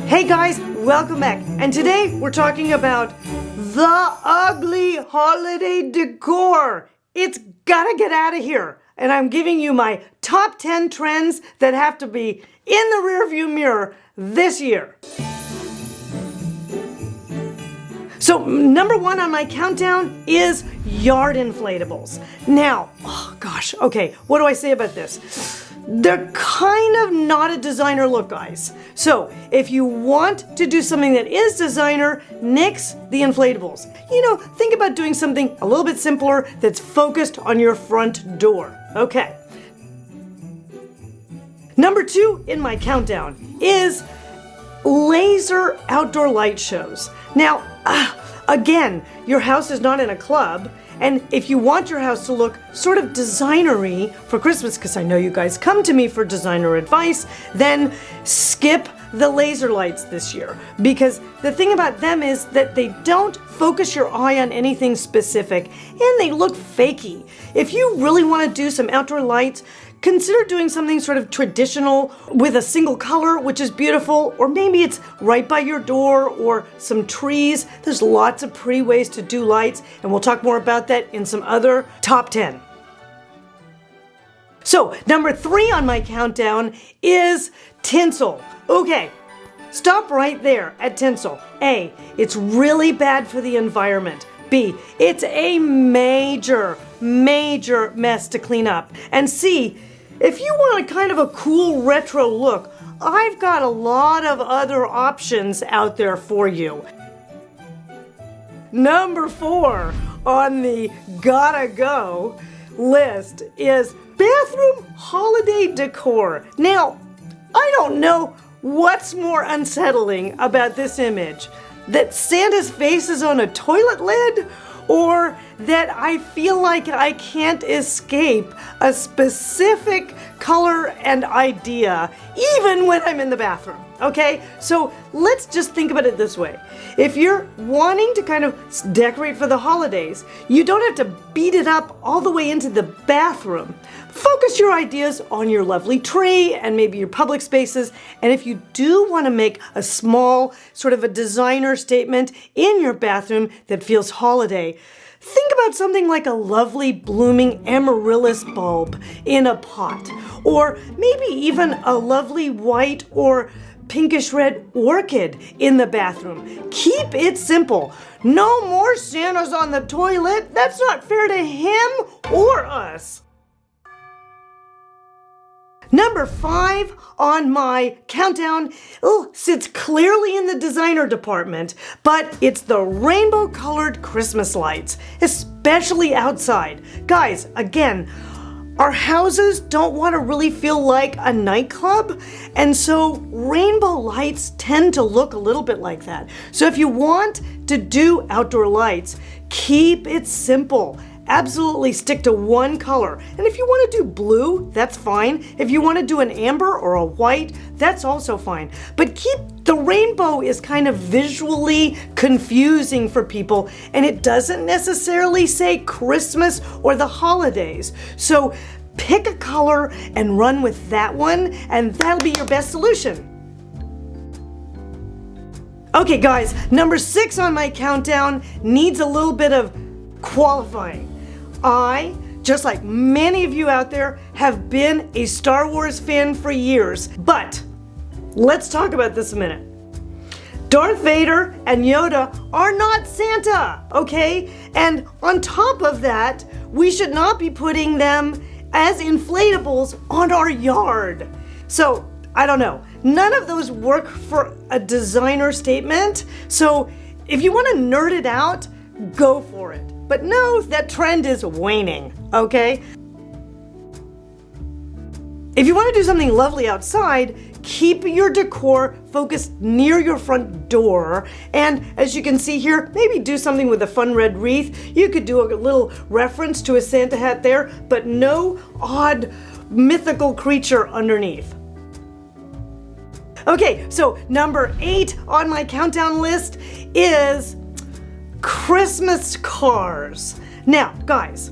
Hey guys, welcome back. And today we're talking about the ugly holiday decor. It's gotta get out of here. And I'm giving you my top 10 trends that have to be in the rearview mirror this year. So number one on my countdown is yard inflatables. Now, oh gosh, okay, what do I say about this? They're kind of not a designer look, guys. So if you want to do something that is designer, nix the inflatables. You know, think about doing something a little bit simpler that's focused on your front door. Okay. Number two in my countdown is laser outdoor light shows. Now, again, your house is not in a club, and if you want your house to look sort of designer-y for Christmas, because I know you guys come to me for designer advice, then skip the laser lights this year. Because the thing about them is that they don't focus your eye on anything specific, and they look fakey. If you really want to do some outdoor lights, consider doing something sort of traditional with a single color, which is beautiful, or maybe it's right by your door or some trees. There's lots of pretty ways to do lights, and we'll talk more about that in some other top 10. So, number three on my countdown is tinsel. Okay, stop right there at tinsel. A, it's really bad for the environment. B, it's a major mess to clean up. And C, if you want a kind of a cool retro look, I've got a lot of other options out there for you. Number four on the gotta go list is bathroom holiday decor. Now, I don't know what's more unsettling about this image, that Santa's face is on a toilet lid, or that I feel like I can't escape a specific color and idea, even when I'm in the bathroom, okay? So let's just think about it this way. If you're wanting to kind of decorate for the holidays, you don't have to beat it up all the way into the bathroom. Focus your ideas on your lovely tree and maybe your public spaces. And if you do want to make a small sort of a designer statement in your bathroom that feels holiday, think about something like a lovely blooming amaryllis bulb in a pot, or maybe even a lovely white or pinkish red orchid in the bathroom. Keep it simple. No more Santa's on the toilet. That's not fair to him or us. Number five on my countdown sits clearly in the designer department, but it's the rainbow-colored Christmas lights, especially outside. Guys, again, our houses don't want to really feel like a nightclub, and so rainbow lights tend to look a little bit like that. So if you want to do outdoor lights, keep it simple. Absolutely stick to one color. And if you want to do blue, that's fine. If you want to do an amber or a white, that's also fine. But the rainbow is kind of visually confusing for people, and it doesn't necessarily say Christmas or the holidays. So pick a color and run with that one, and that'll be your best solution. Okay guys, number six on my countdown needs a little bit of qualifying. I, just like many of you out there, have been a Star Wars fan for years, but let's talk about this a minute. Darth Vader and Yoda are not Santa, okay? And on top of that, we should not be putting them as inflatables on our yard. So, I don't know. None of those work for a designer statement. So, if you want to nerd it out, go for it. But no, that trend is waning, okay? If you want to do something lovely outside, keep your decor focused near your front door. And as you can see here, maybe do something with a fun red wreath. You could do a little reference to a Santa hat there, but no odd mythical creature underneath. Okay, so number 8 on my countdown list is Christmas cars. Now, guys,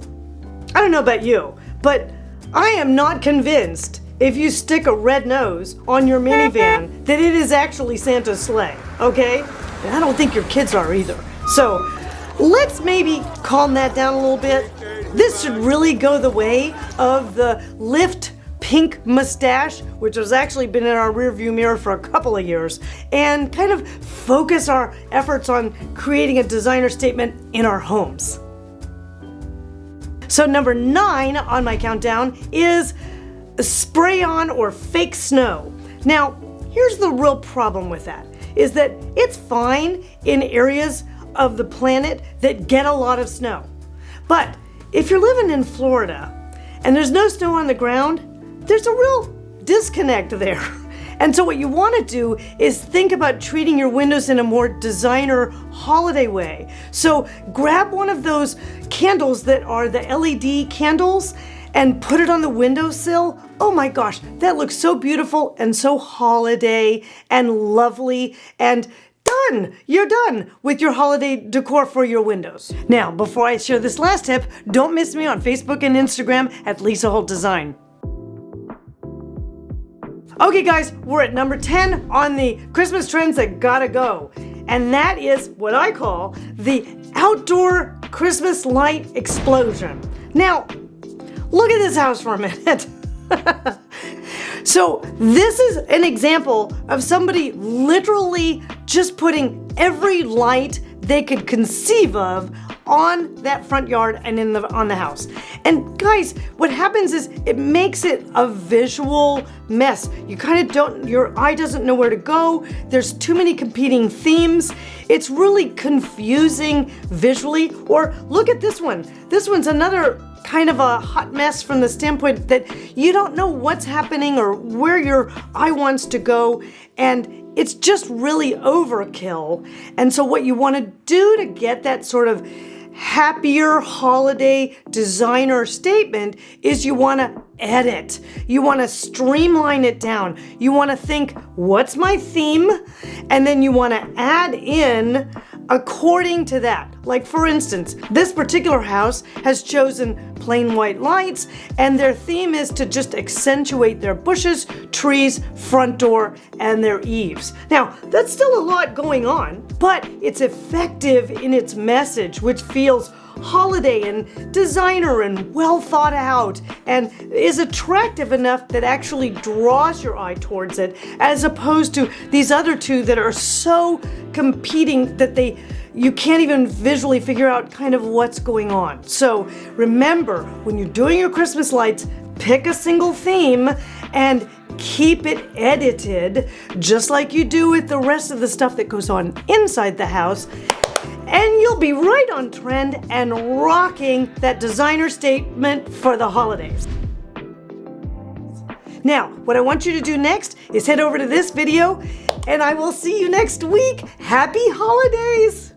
I don't know about you, but I am not convinced if you stick a red nose on your minivan that it is actually Santa's sleigh, okay? And I don't think your kids are either. So let's maybe calm that down a little bit. This should really go the way of the lift pink mustache, which has actually been in our rearview mirror for a couple of years, and kind of focus our efforts on creating a designer statement in our homes. So number 9 on my countdown is spray on or fake snow. Now, here's the real problem with that, is that it's fine in areas of the planet that get a lot of snow. But if you're living in Florida and there's no snow on the ground, there's a real disconnect there. And so what you want to do is think about treating your windows in a more designer holiday way. So grab one of those candles that are the LED candles and put it on the windowsill. Oh my gosh, that looks so beautiful and so holiday and lovely, and done! You're done with your holiday decor for your windows. Now, before I share this last tip, don't miss me on Facebook and Instagram at Lisa Holt Design. Okay guys, we're at number 10 on the Christmas trends that gotta go. And that is what I call the outdoor Christmas light explosion. Now, look at this house for a minute. So this is an example of somebody literally just putting every light they could conceive of on that front yard and on the house. And guys, what happens is it makes it a visual mess. You kind of don't, your eye doesn't know where to go. There's too many competing themes. It's really confusing visually. Or look at this one. This one's another kind of a hot mess from the standpoint that you don't know what's happening or where your eye wants to go, and it's just really overkill. And so what you want to do to get that sort of happier holiday designer statement is you want to edit. You want to streamline it down. You want to think, what's my theme? And then you want to add in according to that. Like for instance, this particular house has chosen plain white lights, and their theme is to just accentuate their bushes, trees, front door, and their eaves. Now, that's still a lot going on, but it's effective in its message, which feels holiday and designer and well thought out, and is attractive enough that actually draws your eye towards it, as opposed to these other two that are so competing that you can't even visually figure out kind of what's going on. So remember, when you're doing your Christmas lights, pick a single theme and keep it edited, just like you do with the rest of the stuff that goes on inside the house, and you'll be right on trend and rocking that designer statement for the holidays. Now, what I want you to do next is head over to this video, and I will see you next week. Happy holidays!